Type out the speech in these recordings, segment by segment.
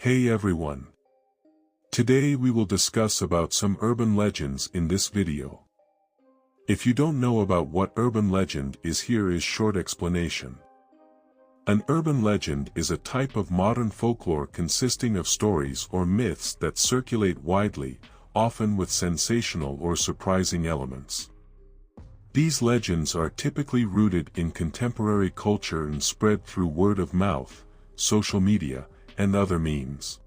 Hey everyone! Today we will discuss about some urban legends in this video. If you don't know about what urban legend is, here is short explanation. An urban legend is a type of modern folklore consisting of stories or myths that circulate widely, often with sensational or surprising elements. These legends are typically rooted in contemporary culture and spread through word of mouth, social media, and other means.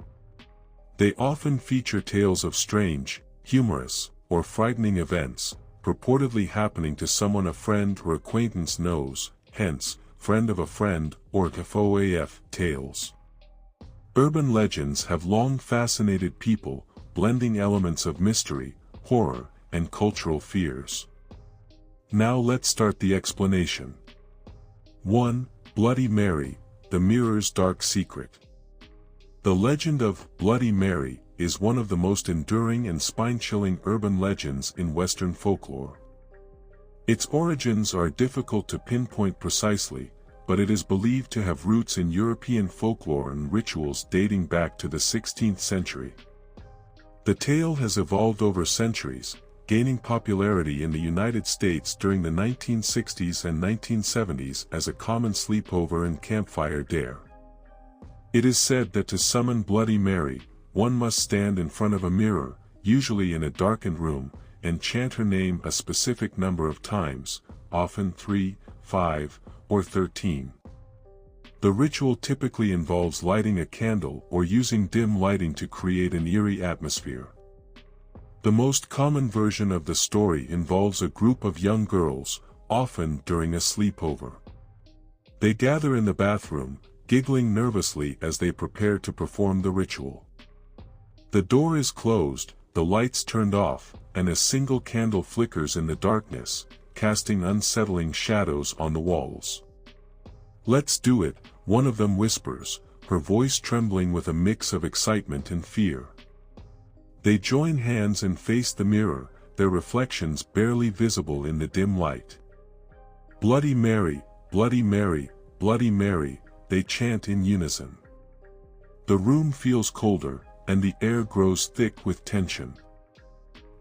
They often feature tales of strange, humorous, or frightening events, purportedly happening to someone a friend or acquaintance knows, hence, friend of a friend or FOAF tales. Urban legends have long fascinated people, blending elements of mystery, horror, and cultural fears. Now let's start the explanation. 1. Bloody Mary, the mirror's dark secret. The legend of Bloody Mary is one of the most enduring and spine-chilling urban legends in Western folklore. Its origins are difficult to pinpoint precisely, but it is believed to have roots in European folklore and rituals dating back to the 16th century. The tale has evolved over centuries, gaining popularity in the United States during the 1960s and 1970s as a common sleepover and campfire dare. It is said that to summon Bloody Mary, one must stand in front of a mirror, usually in a darkened room, and chant her name a specific number of times, often 3, 5, or 13. The ritual typically involves lighting a candle or using dim lighting to create an eerie atmosphere. The most common version of the story involves a group of young girls, often during a sleepover. They gather in the bathroom, giggling nervously as they prepare to perform the ritual. The door is closed, the lights turned off, and a single candle flickers in the darkness, casting unsettling shadows on the walls. "Let's do it," one of them whispers, her voice trembling with a mix of excitement and fear. They join hands and face the mirror, their reflections barely visible in the dim light. "Bloody Mary, Bloody Mary, Bloody Mary," they chant in unison. The room feels colder, and the air grows thick with tension.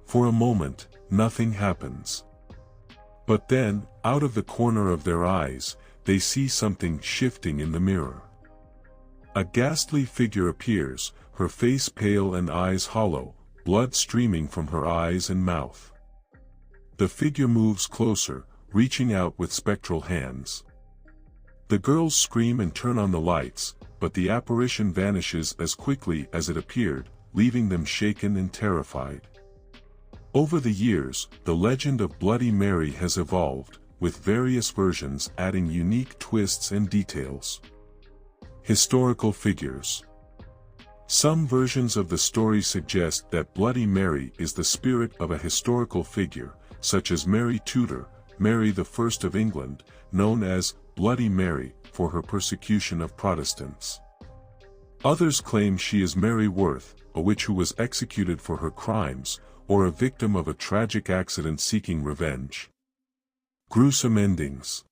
For a moment, nothing happens. But then, out of the corner of their eyes, they see something shifting in the mirror. A ghastly figure appears, her face pale and eyes hollow, blood streaming from her eyes and mouth. The figure moves closer, reaching out with spectral hands. The girls scream and turn on the lights, but the apparition vanishes as quickly as it appeared, leaving them shaken and terrified. Over the years, the legend of Bloody Mary has evolved, with various versions adding unique twists and details. Historical figures. Some versions of the story suggest that Bloody Mary is the spirit of a historical figure, such as Mary Tudor, Mary I of England, known as Bloody Mary for her persecution of Protestants. Others claim she is Mary Worth, a witch who was executed for her crimes, or a victim of a tragic accident seeking revenge. Gruesome endings.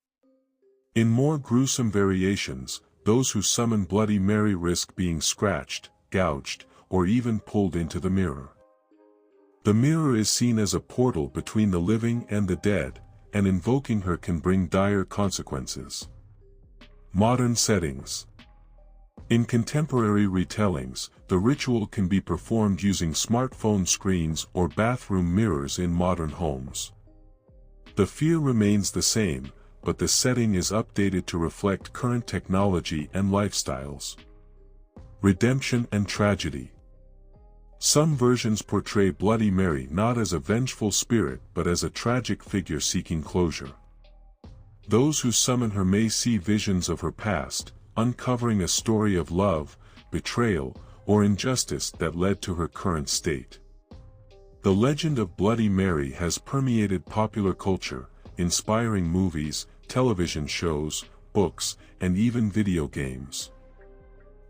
In more gruesome variations, those who summon Bloody Mary risk being scratched, gouged, or even pulled into the mirror. The mirror is seen as a portal between the living and the dead, and invoking her can bring dire consequences. Modern settings. In contemporary retellings, the ritual can be performed using smartphone screens or bathroom mirrors in modern homes. The fear remains the same, but the setting is updated to reflect current technology and lifestyles. Redemption and tragedy. Some versions portray Bloody Mary not as a vengeful spirit but as a tragic figure seeking closure. Those who summon her may see visions of her past, uncovering a story of love, betrayal, or injustice that led to her current state. The legend of Bloody Mary has permeated popular culture, inspiring movies, television shows, books, and even video games.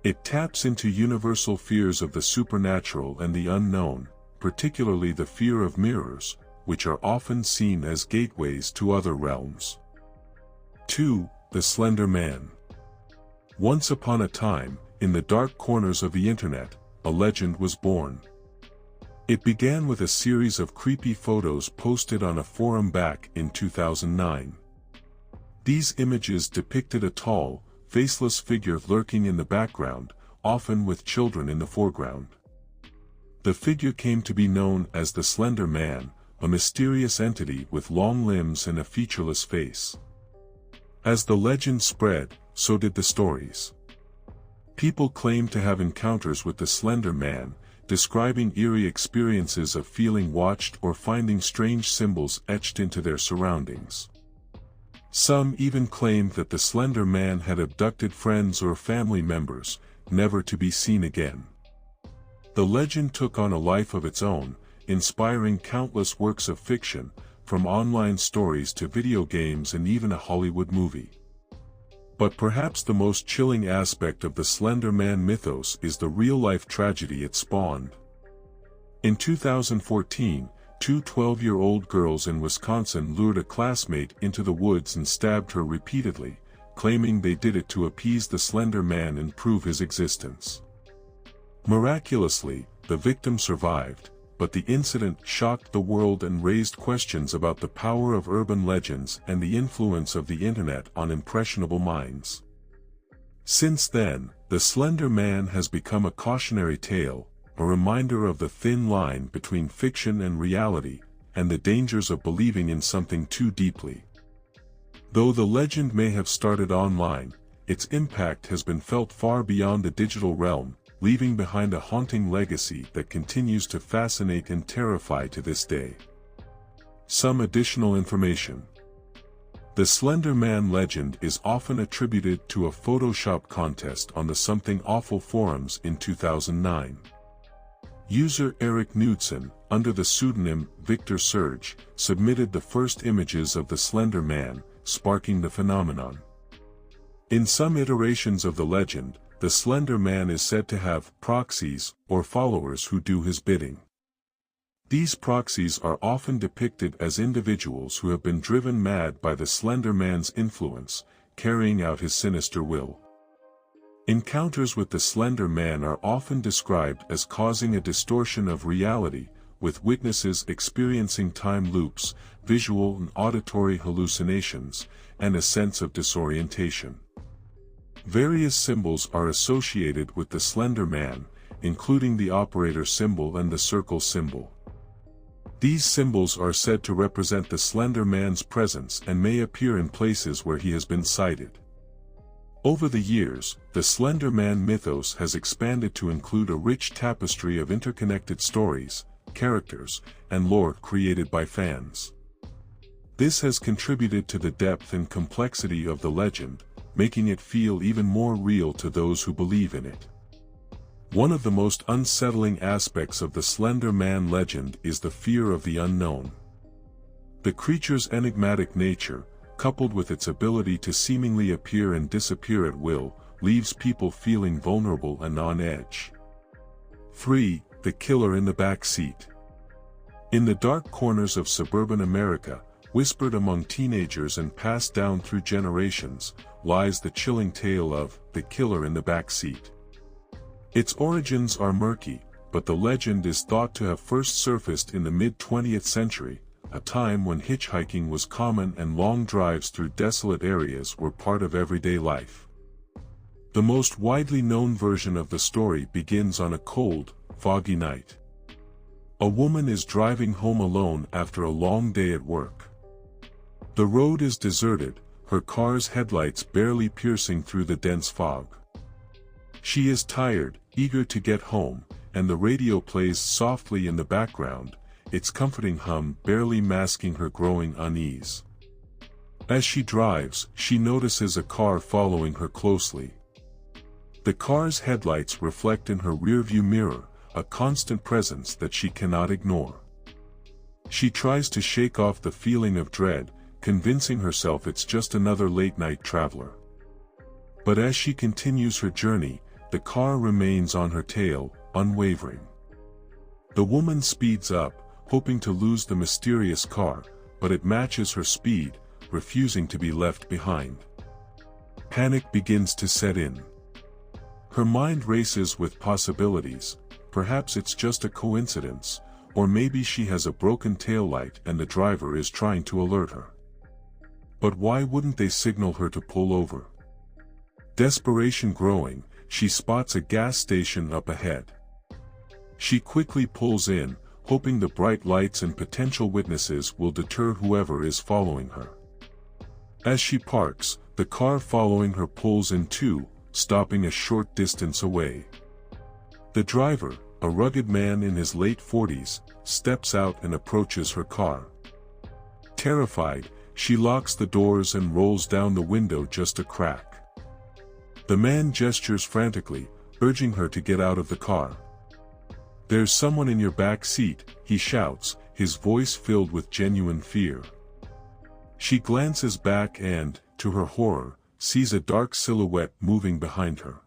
It taps into universal fears of the supernatural and the unknown, particularly the fear of mirrors, which are often seen as gateways to other realms. 2. The Slender Man. Once upon a time, in the dark corners of the internet, a legend was born. It began with a series of creepy photos posted on a forum back in 2009. These images depicted a tall, faceless figure lurking in the background, often with children in the foreground. The figure came to be known as the Slender Man, a mysterious entity with long limbs and a featureless face. As the legend spread, so did the stories. People claimed to have encounters with the Slender Man, describing eerie experiences of feeling watched or finding strange symbols etched into their surroundings. Some even claimed that the Slender Man had abducted friends or family members, never to be seen again. The legend took on a life of its own, inspiring countless works of fiction, from online stories to video games and even a Hollywood movie. But perhaps the most chilling aspect of the Slender Man mythos is the real-life tragedy it spawned. In 2014, two 12-year-old girls in Wisconsin lured a classmate into the woods and stabbed her repeatedly, claiming they did it to appease the Slender Man and prove his existence. Miraculously, the victim survived, but the incident shocked the world and raised questions about the power of urban legends and the influence of the internet on impressionable minds. Since then, the Slender Man has become a cautionary tale, a reminder of the thin line between fiction and reality, and the dangers of believing in something too deeply. Though the legend may have started online, its impact has been felt far beyond the digital realm, leaving behind a haunting legacy that continues to fascinate and terrify to this day. Some additional information. The Slender Man legend is often attributed to a Photoshop contest on the Something Awful forums in 2009. User Eric Knudsen, under the pseudonym Victor Surge, submitted the first images of the Slender Man, sparking the phenomenon. In some iterations of the legend, the Slender Man is said to have proxies, or followers who do his bidding. These proxies are often depicted as individuals who have been driven mad by the Slender Man's influence, carrying out his sinister will. Encounters with the Slender Man are often described as causing a distortion of reality, with witnesses experiencing time loops, visual and auditory hallucinations, and a sense of disorientation. Various symbols are associated with the Slender Man, including the operator symbol and the circle symbol. These symbols are said to represent the Slender Man's presence and may appear in places where he has been sighted. Over the years, the Slender Man mythos has expanded to include a rich tapestry of interconnected stories, characters, and lore created by fans. This has contributed to the depth and complexity of the legend, making it feel even more real to those who believe in it. One of the most unsettling aspects of the Slender Man legend is the fear of the unknown. The creature's enigmatic nature, coupled with its ability to seemingly appear and disappear at will, leaves people feeling vulnerable and on edge. 3. The killer in the back seat. In the dark corners of suburban America, whispered among teenagers and passed down through generations, lies the chilling tale of the killer in the back seat. Its origins are murky, but the legend is thought to have first surfaced in the mid-20th century, a time when hitchhiking was common and long drives through desolate areas were part of everyday life. The most widely known version of the story begins on a cold, foggy night. A woman is driving home alone after a long day at work. The road is deserted, her car's headlights barely piercing through the dense fog. She is tired, eager to get home, and the radio plays softly in the background, its comforting hum barely masking her growing unease. As she drives, she notices a car following her closely. The car's headlights reflect in her rearview mirror, a constant presence that she cannot ignore. She tries to shake off the feeling of dread, convincing herself it's just another late-night traveler. But as she continues her journey, the car remains on her tail, unwavering. The woman speeds up, hoping to lose the mysterious car, but it matches her speed, refusing to be left behind. Panic begins to set in. Her mind races with possibilities. Perhaps it's just a coincidence, or maybe she has a broken taillight and the driver is trying to alert her. But why wouldn't they signal her to pull over? Desperation growing, she spots a gas station up ahead. She quickly pulls in, hoping the bright lights and potential witnesses will deter whoever is following her. As she parks, the car following her pulls in too, stopping a short distance away. The driver, a rugged man in his late 40s, steps out and approaches her car. Terrified, she locks the doors and rolls down the window just a crack. The man gestures frantically, urging her to get out of the car. "There's someone in your back seat," he shouts, his voice filled with genuine fear. She glances back and, to her horror, sees a dark silhouette moving behind her.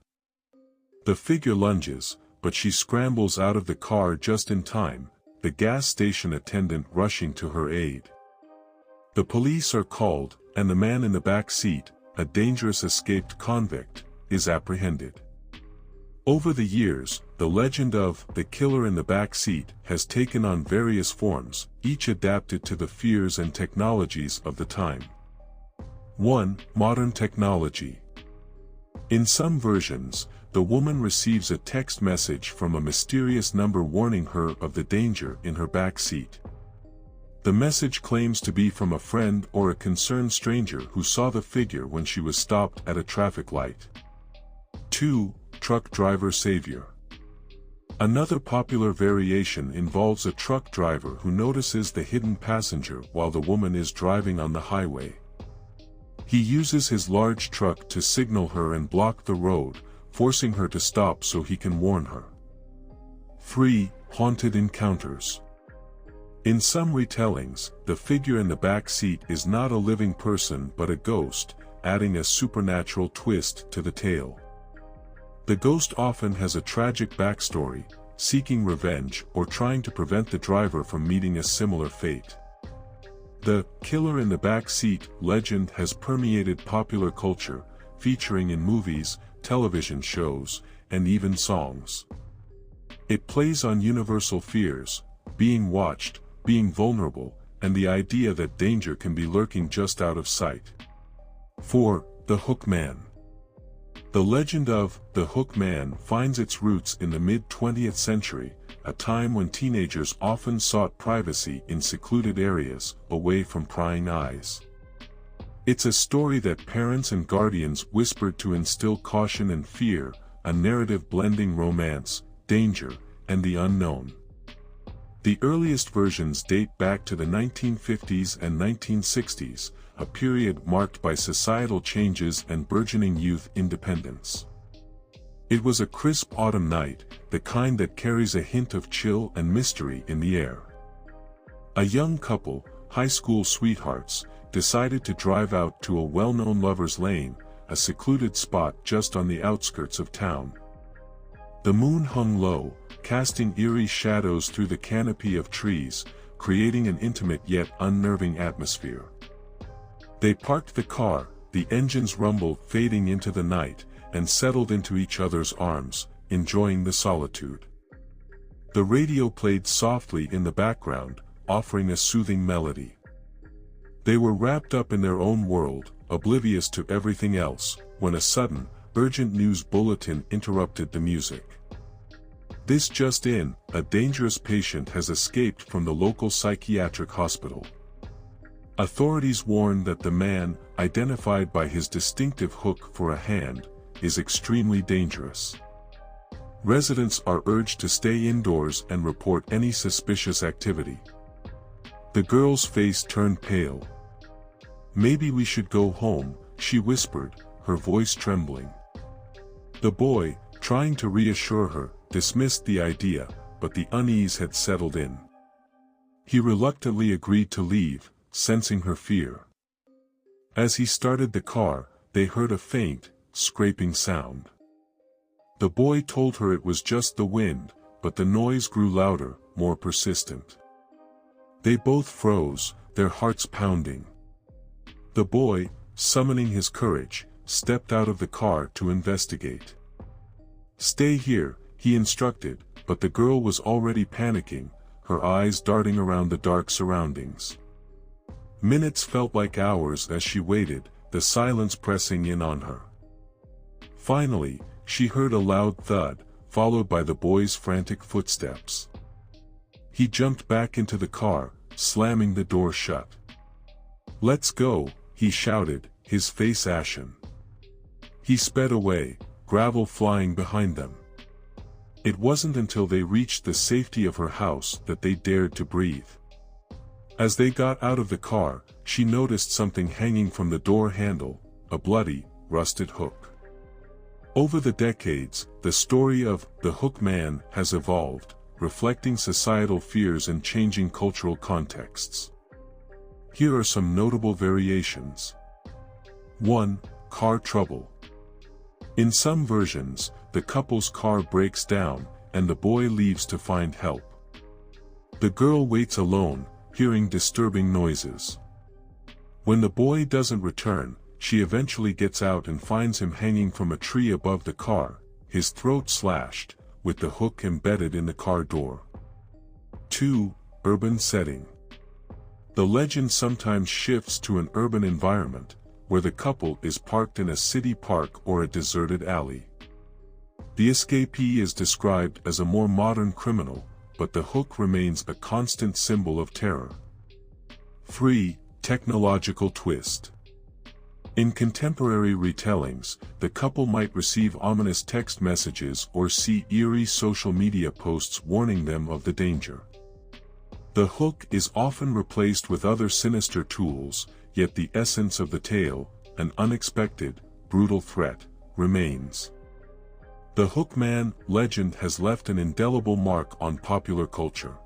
The figure lunges, but she scrambles out of the car just in time, the gas station attendant rushing to her aid. The police are called, and the man in the back seat, a dangerous escaped convict, is apprehended. Over the years, the legend of the killer in the back seat has taken on various forms, each adapted to the fears and technologies of the time. 1. Modern technology. In some versions, the woman receives a text message from a mysterious number warning her of the danger in her back seat. The message claims to be from a friend or a concerned stranger who saw the figure when she was stopped at a traffic light. 2. Truck driver savior. Another popular variation involves a truck driver who notices the hidden passenger while the woman is driving on the highway. He uses his large truck to signal her and block the road, forcing her to stop so he can warn her. 3. Haunted encounters. In some retellings, the figure in the back seat is not a living person but a ghost, adding a supernatural twist to the tale. The ghost often has a tragic backstory, seeking revenge or trying to prevent the driver from meeting a similar fate. The killer in the back seat legend has permeated popular culture, featuring in movies, television shows, and even songs. It plays on universal fears, being watched, being vulnerable, and the idea that danger can be lurking just out of sight. 4. The hookman. The legend of the hookman finds its roots in the mid-20th century, a time when teenagers often sought privacy in secluded areas, away from prying eyes. It's a story that parents and guardians whispered to instill caution and fear, a narrative blending romance, danger, and the unknown. The earliest versions date back to the 1950s and 1960s, a period marked by societal changes and burgeoning youth independence. It was a crisp autumn night, the kind that carries a hint of chill and mystery in the air. A young couple, high school sweethearts, decided to drive out to a well-known lover's lane, a secluded spot just on the outskirts of town. The moon hung low, casting eerie shadows through the canopy of trees, creating an intimate yet unnerving atmosphere. They parked the car, the engine's rumble fading into the night, and settled into each other's arms, enjoying the solitude. The radio played softly in the background, offering a soothing melody. They were wrapped up in their own world, oblivious to everything else, when a sudden, urgent news bulletin interrupted the music. "This just in, a dangerous patient has escaped from the local psychiatric hospital. Authorities warn that the man, identified by his distinctive hook for a hand, is extremely dangerous. Residents are urged to stay indoors and report any suspicious activity." The girl's face turned pale. "Maybe we should go home," she whispered, her voice trembling. The boy, trying to reassure her, dismissed the idea, but the unease had settled in. He reluctantly agreed to leave, sensing her fear. As he started the car, they heard a faint, scraping sound. The boy told her it was just the wind, but the noise grew louder, more persistent. They both froze, their hearts pounding. The boy, summoning his courage, stepped out of the car to investigate. "Stay here," he instructed, but the girl was already panicking, her eyes darting around the dark surroundings. Minutes felt like hours as she waited, the silence pressing in on her. Finally, she heard a loud thud, followed by the boy's frantic footsteps. He jumped back into the car, slamming the door shut. "Let's go," he shouted, his face ashen. He sped away, gravel flying behind them. It wasn't until they reached the safety of her house that they dared to breathe. As they got out of the car, she noticed something hanging from the door handle, a bloody, rusted hook. Over the decades, the story of the hookman has evolved, reflecting societal fears and changing cultural contexts. Here are some notable variations. 1. Car trouble. In some versions, the couple's car breaks down, and the boy leaves to find help. The girl waits alone, hearing disturbing noises. When the boy doesn't return, she eventually gets out and finds him hanging from a tree above the car, his throat slashed, with the hook embedded in the car door. 2. Urban setting. The legend sometimes shifts to an urban environment, where the couple is parked in a city park or a deserted alley. The escapee is described as a more modern criminal, but the hook remains a constant symbol of terror. 3. Technological twist. In contemporary retellings, the couple might receive ominous text messages or see eerie social media posts warning them of the danger. The hook is often replaced with other sinister tools, yet the essence of the tale, an unexpected, brutal threat, remains. The hookman legend has left an indelible mark on popular culture.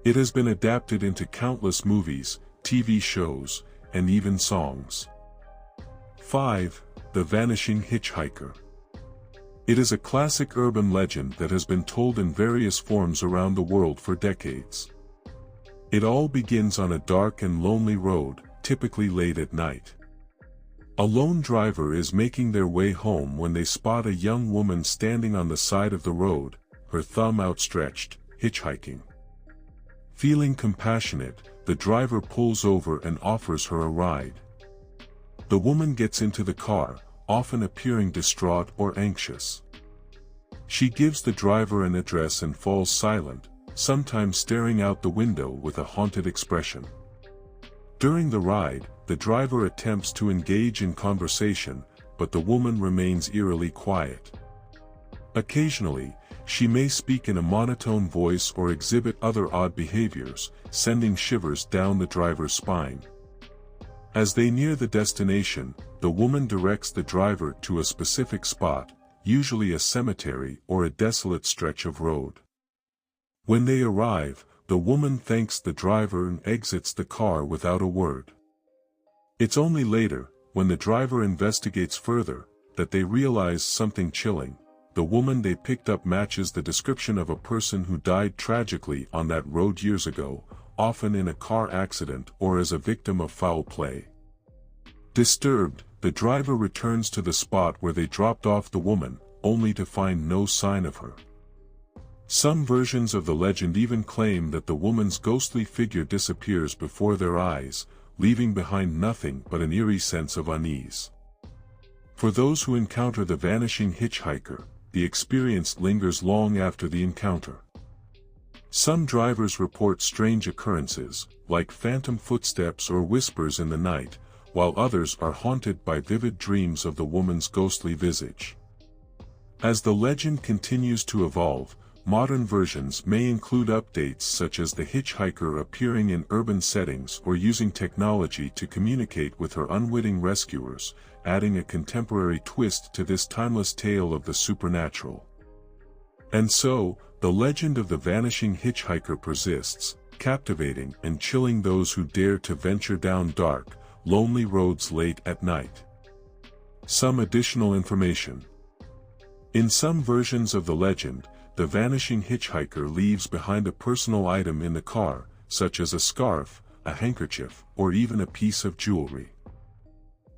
It has been adapted into countless movies, TV shows, and even songs. 5. The vanishing hitchhiker. It is a classic urban legend that has been told in various forms around the world for decades. It all begins on a dark and lonely road, typically late at night. A lone driver is making their way home when they spot a young woman standing on the side of the road, her thumb outstretched, hitchhiking. Feeling compassionate, the driver pulls over and offers her a ride. The woman gets into the car, often appearing distraught or anxious. She gives the driver an address and falls silent, sometimes staring out the window with a haunted expression. During the ride, the driver attempts to engage in conversation, but the woman remains eerily quiet. Occasionally, she may speak in a monotone voice or exhibit other odd behaviors, sending shivers down the driver's spine. As they near the destination, the woman directs the driver to a specific spot, usually a cemetery or a desolate stretch of road. When they arrive, the woman thanks the driver and exits the car without a word. It's only later, when the driver investigates further, that they realize something chilling. The woman they picked up matches the description of a person who died tragically on that road years ago, often in a car accident or as a victim of foul play. Disturbed, the driver returns to the spot where they dropped off the woman, only to find no sign of her. Some versions of the legend even claim that the woman's ghostly figure disappears before their eyes, leaving behind nothing but an eerie sense of unease. For those who encounter the vanishing hitchhiker, the experience lingers long after the encounter. Some drivers report strange occurrences, like phantom footsteps or whispers in the night, while others are haunted by vivid dreams of the woman's ghostly visage. As the legend continues to evolve, modern versions may include updates such as the hitchhiker appearing in urban settings or using technology to communicate with her unwitting rescuers, adding a contemporary twist to this timeless tale of the supernatural. And so, the legend of the vanishing hitchhiker persists, captivating and chilling those who dare to venture down dark, lonely roads late at night. Some additional information. In some versions of the legend, the vanishing hitchhiker leaves behind a personal item in the car, such as a scarf, a handkerchief, or even a piece of jewelry.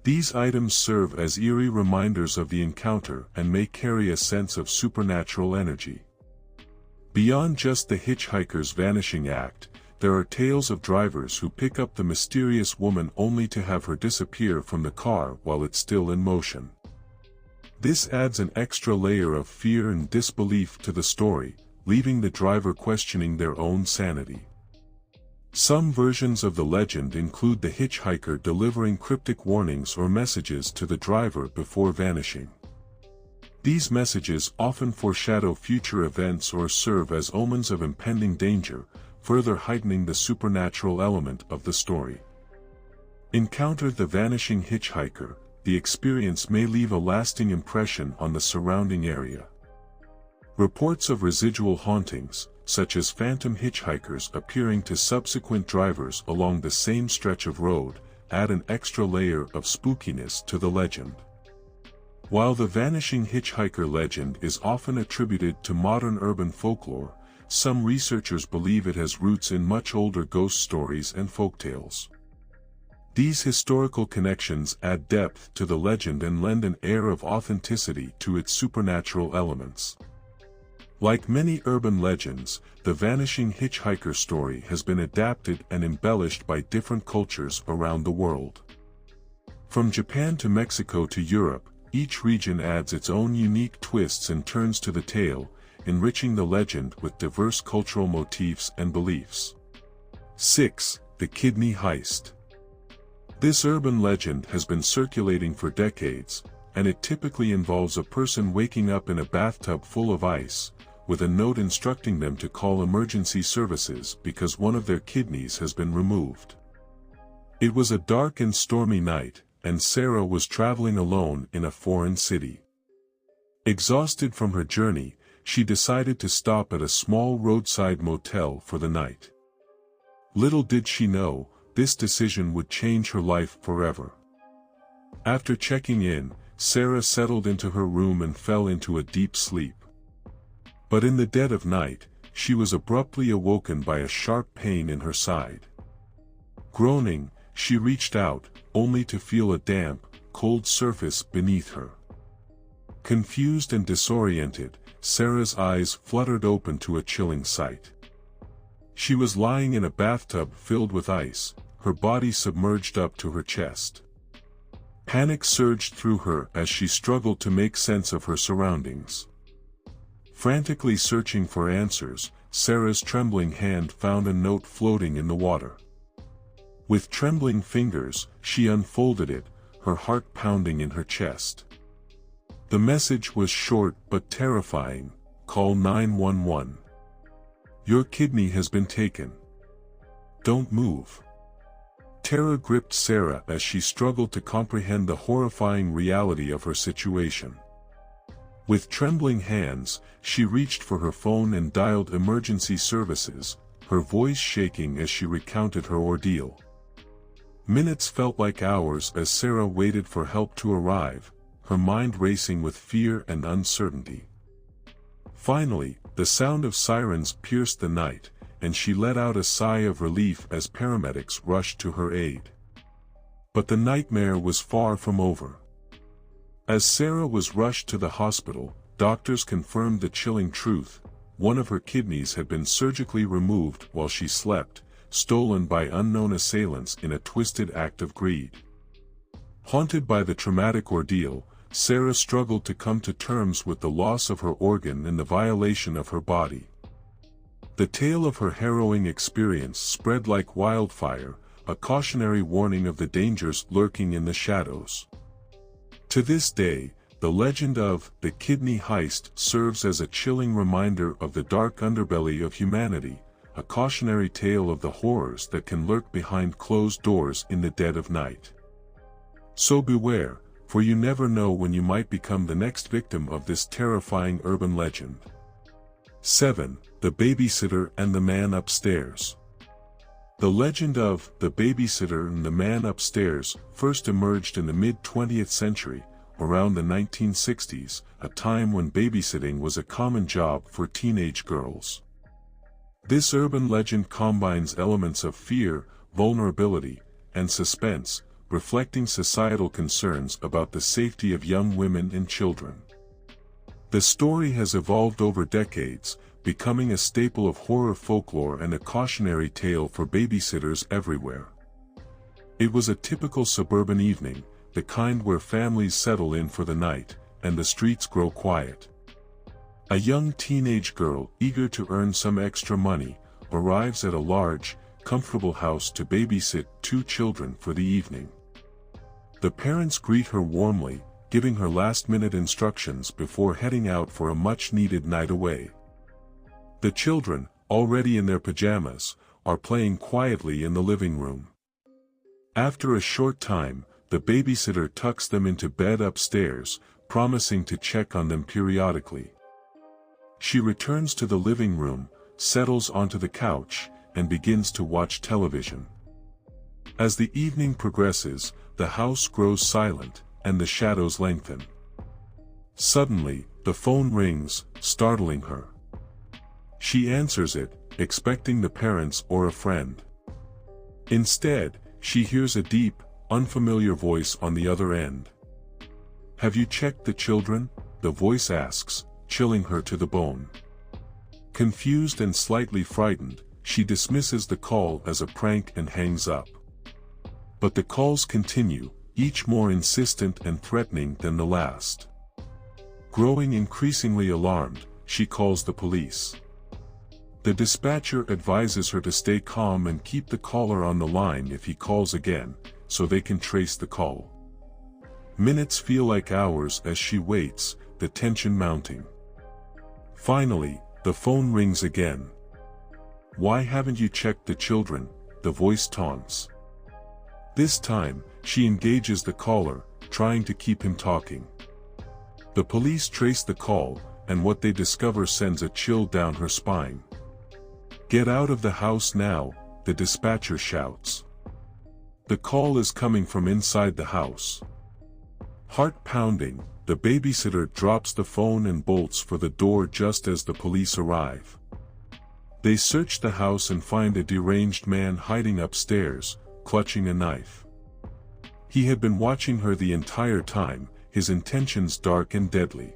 These items serve as eerie reminders of the encounter and may carry a sense of supernatural energy. Beyond just the hitchhiker's vanishing act, there are tales of drivers who pick up the mysterious woman only to have her disappear from the car while it's still in motion. This adds an extra layer of fear and disbelief to the story, leaving the driver questioning their own sanity. Some versions of the legend include the hitchhiker delivering cryptic warnings or messages to the driver before vanishing. These messages often foreshadow future events or serve as omens of impending danger, further heightening the supernatural element of the story. Encounter the vanishing hitchhiker. The experience may leave a lasting impression on the surrounding area. Reports of residual hauntings, such as phantom hitchhikers appearing to subsequent drivers along the same stretch of road, add an extra layer of spookiness to the legend. While the vanishing hitchhiker legend is often attributed to modern urban folklore, some researchers believe it has roots in much older ghost stories and folktales. These historical connections add depth to the legend and lend an air of authenticity to its supernatural elements. Like many urban legends, the vanishing hitchhiker story has been adapted and embellished by different cultures around the world. From Japan to Mexico to Europe, each region adds its own unique twists and turns to the tale, enriching the legend with diverse cultural motifs and beliefs. 6. The Kidney Heist. This urban legend has been circulating for decades, and it typically involves a person waking up in a bathtub full of ice, with a note instructing them to call emergency services because one of their kidneys has been removed. It was a dark and stormy night, and Sarah was traveling alone in a foreign city. Exhausted from her journey, she decided to stop at a small roadside motel for the night. Little did she know, this decision would change her life forever. After checking in, Sarah settled into her room and fell into a deep sleep. But in the dead of night, she was abruptly awoken by a sharp pain in her side. Groaning, she reached out, only to feel a damp, cold surface beneath her. Confused and disoriented, Sarah's eyes fluttered open to a chilling sight. She was lying in a bathtub filled with ice, her body submerged up to her chest. Panic surged through her as she struggled to make sense of her surroundings. Frantically searching for answers, Sarah's trembling hand found a note floating in the water. With trembling fingers, she unfolded it, her heart pounding in her chest. The message was short but terrifying: "Call 911. Your kidney has been taken. Don't move." Terror gripped Sarah as she struggled to comprehend the horrifying reality of her situation. With trembling hands, she reached for her phone and dialed emergency services, her voice shaking as she recounted her ordeal. Minutes felt like hours as Sarah waited for help to arrive, her mind racing with fear and uncertainty. Finally, the sound of sirens pierced the night, and she let out a sigh of relief as paramedics rushed to her aid. But the nightmare was far from over. As Sarah was rushed to the hospital, doctors confirmed the chilling truth: one of her kidneys had been surgically removed while she slept, stolen by unknown assailants in a twisted act of greed. Haunted by the traumatic ordeal, Sarah struggled to come to terms with the loss of her organ and the violation of her body. The tale of her harrowing experience spread like wildfire, a cautionary warning of the dangers lurking in the shadows. To this day, the legend of the kidney heist serves as a chilling reminder of the dark underbelly of humanity, a cautionary tale of the horrors that can lurk behind closed doors in the dead of night. So beware, for you never know when you might become the next victim of this terrifying urban legend. 7. The Babysitter and the Man Upstairs. The legend of the babysitter and the man upstairs first emerged in the mid-20th century, around the 1960s, a time when babysitting was a common job for teenage girls. This urban legend combines elements of fear, vulnerability, and suspense, reflecting societal concerns about the safety of young women and children. The story has evolved over decades, becoming a staple of horror folklore and a cautionary tale for babysitters everywhere. It was a typical suburban evening, the kind where families settle in for the night, and the streets grow quiet. A young teenage girl, eager to earn some extra money, arrives at a large, comfortable house to babysit 2 children for the evening. The parents greet her warmly, giving her last-minute instructions before heading out for a much-needed night away. The children, already in their pajamas, are playing quietly in the living room. After a short time, the babysitter tucks them into bed upstairs, promising to check on them periodically. She returns to the living room, settles onto the couch, and begins to watch television. As the evening progresses, the house grows silent, and the shadows lengthen. Suddenly, the phone rings, startling her. She answers it, expecting the parents or a friend. Instead, she hears a deep, unfamiliar voice on the other end. "Have you checked the children?" the voice asks, chilling her to the bone. Confused and slightly frightened, she dismisses the call as a prank and hangs up. But the calls continue, each more insistent and threatening than the last. Growing increasingly alarmed, she calls the police. The dispatcher advises her to stay calm and keep the caller on the line if he calls again, so they can trace the call. Minutes feel like hours as she waits, the tension mounting. Finally, the phone rings again. "Why haven't you checked the children?" the voice taunts. This time, she engages the caller, trying to keep him talking. The police trace the call, and what they discover sends a chill down her spine. "Get out of the house now," the dispatcher shouts. The call is coming from inside the house. Heart pounding, the babysitter drops the phone and bolts for the door just as the police arrive. They search the house and find a deranged man hiding upstairs, clutching a knife. He had been watching her the entire time, his intentions dark and deadly.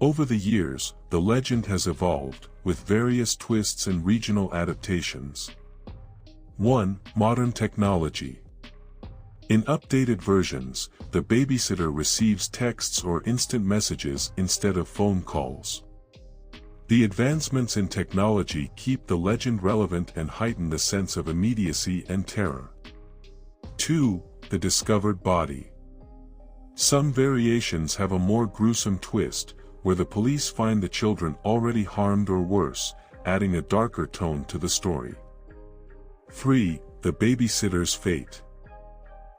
Over the years, the legend has evolved, with various twists and regional adaptations. 1. Modern technology. In updated versions, the babysitter receives texts or instant messages instead of phone calls. The advancements in technology keep the legend relevant and heighten the sense of immediacy and terror. 2. The discovered body. Some variations have a more gruesome twist, where the police find the children already harmed or worse, adding a darker tone to the story. 3. The babysitter's fate.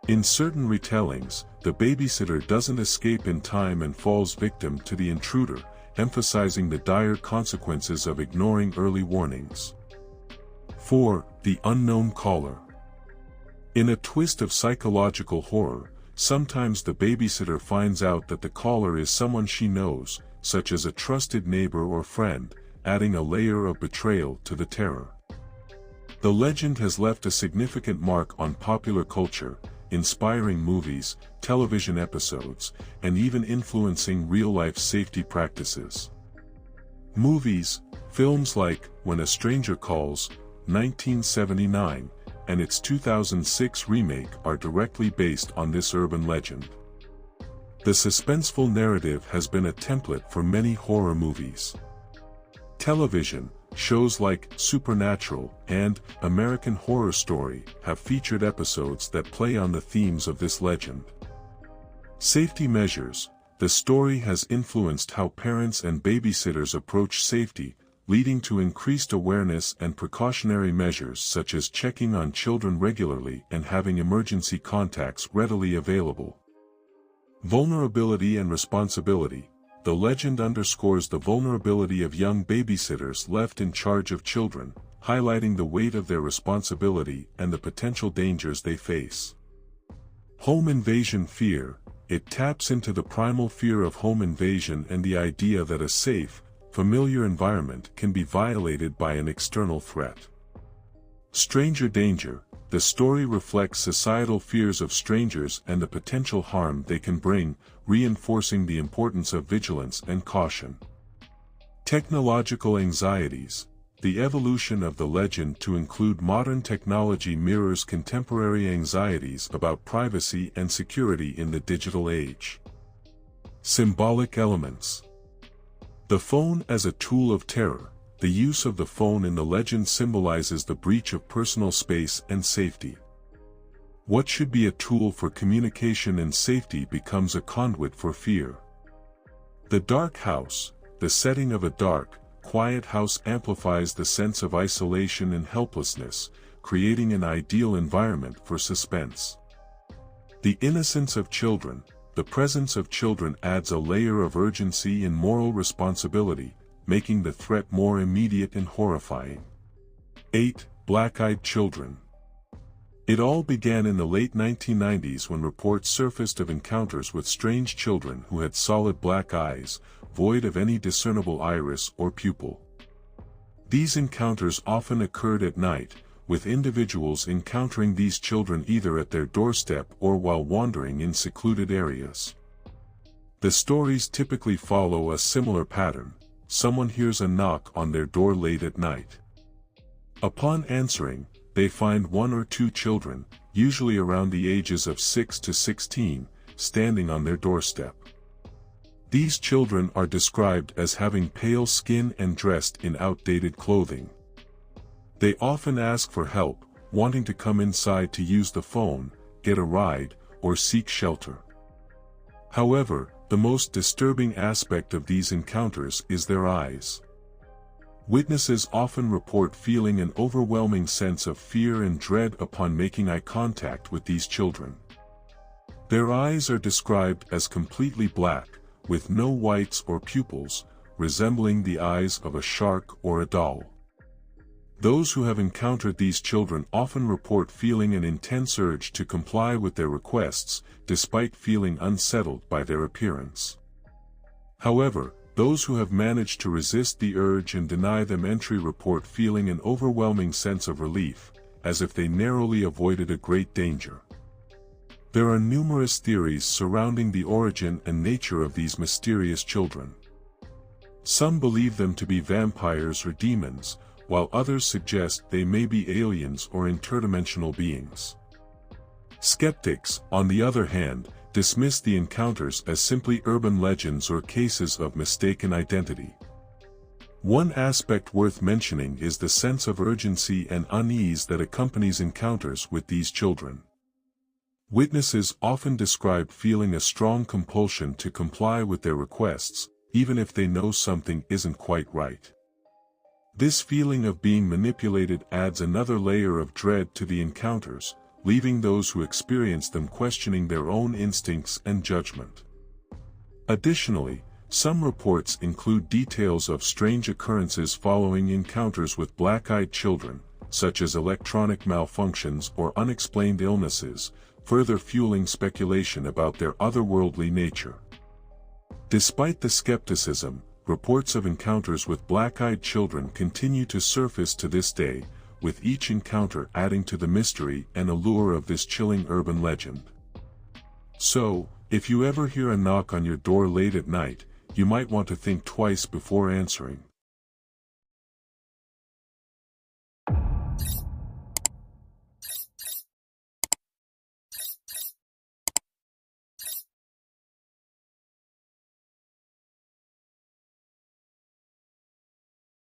In certain retellings, the babysitter doesn't escape in time and falls victim to the intruder, emphasizing the dire consequences of ignoring early warnings. 4. The unknown caller. In a twist of psychological horror, sometimes the babysitter finds out that the caller is someone she knows, such as a trusted neighbor or friend, adding a layer of betrayal to the terror. The legend has left a significant mark on popular culture, inspiring movies, television episodes, and even influencing real-life safety practices. Movies, films like When a Stranger Calls, 1979, and its 2006 remake are directly based on this urban legend. The suspenseful narrative has been a template for many horror movies. Television, shows like Supernatural and American Horror Story have featured episodes that play on the themes of this legend. Safety measures. The story has influenced how parents and babysitters approach safety, leading to increased awareness and precautionary measures such as checking on children regularly and having emergency contacts readily available. Vulnerability and responsibility. The legend underscores the vulnerability of young babysitters left in charge of children, highlighting the weight of their responsibility and the potential dangers they face. Home invasion fear. It taps into the primal fear of home invasion and the idea that a safe, familiar environment can be violated by an external threat. Stranger danger. the story reflects societal fears of strangers and the potential harm they can bring, reinforcing the importance of vigilance and caution. Technological anxieties. The evolution of the legend to include modern technology mirrors contemporary anxieties about privacy and security in the digital age. Symbolic elements. The phone as a tool of terror. The use of the phone in the legend symbolizes the breach of personal space and safety. What should be a tool for communication and safety becomes a conduit for fear. The dark house. The setting of a dark, quiet house amplifies the sense of isolation and helplessness, creating an ideal environment for suspense. The innocence of children. The presence of children adds a layer of urgency and moral responsibility, making the threat more immediate and horrifying. 8. Black-eyed children. It all began in the late 1990s when reports surfaced of encounters with strange children who had solid black eyes, void of any discernible iris or pupil. These encounters often occurred at night, with individuals encountering these children either at their doorstep or while wandering in secluded areas. The stories typically follow a similar pattern. Someone hears a knock on their door late at night. Upon answering, they find one or two children, usually around the ages of 6 to 16, standing on their doorstep. These children are described as having pale skin and dressed in outdated clothing. They often ask for help, wanting to come inside to use the phone, get a ride, or seek shelter. However, the most disturbing aspect of these encounters is their eyes. Witnesses often report feeling an overwhelming sense of fear and dread upon making eye contact with these children. Their eyes are described as completely black, with no whites or pupils, resembling the eyes of a shark or a doll. Those who have encountered these children often report feeling an intense urge to comply with their requests, despite feeling unsettled by their appearance. However, those who have managed to resist the urge and deny them entry report feeling an overwhelming sense of relief, as if they narrowly avoided a great danger. There are numerous theories surrounding the origin and nature of these mysterious children. Some believe them to be vampires or demons, while others suggest they may be aliens or interdimensional beings. Skeptics, on the other hand, dismiss the encounters as simply urban legends or cases of mistaken identity. One aspect worth mentioning is the sense of urgency and unease that accompanies encounters with these children. Witnesses often describe feeling a strong compulsion to comply with their requests, even if they know something isn't quite right. This feeling of being manipulated adds another layer of dread to the encounters, leaving those who experience them questioning their own instincts and judgment. Additionally, some reports include details of strange occurrences following encounters with black-eyed children, such as electronic malfunctions or unexplained illnesses, further fueling speculation about their otherworldly nature. Despite the skepticism, reports of encounters with black-eyed children continue to surface to this day, with each encounter adding to the mystery and allure of this chilling urban legend. So, if you ever hear a knock on your door late at night, you might want to think twice before answering.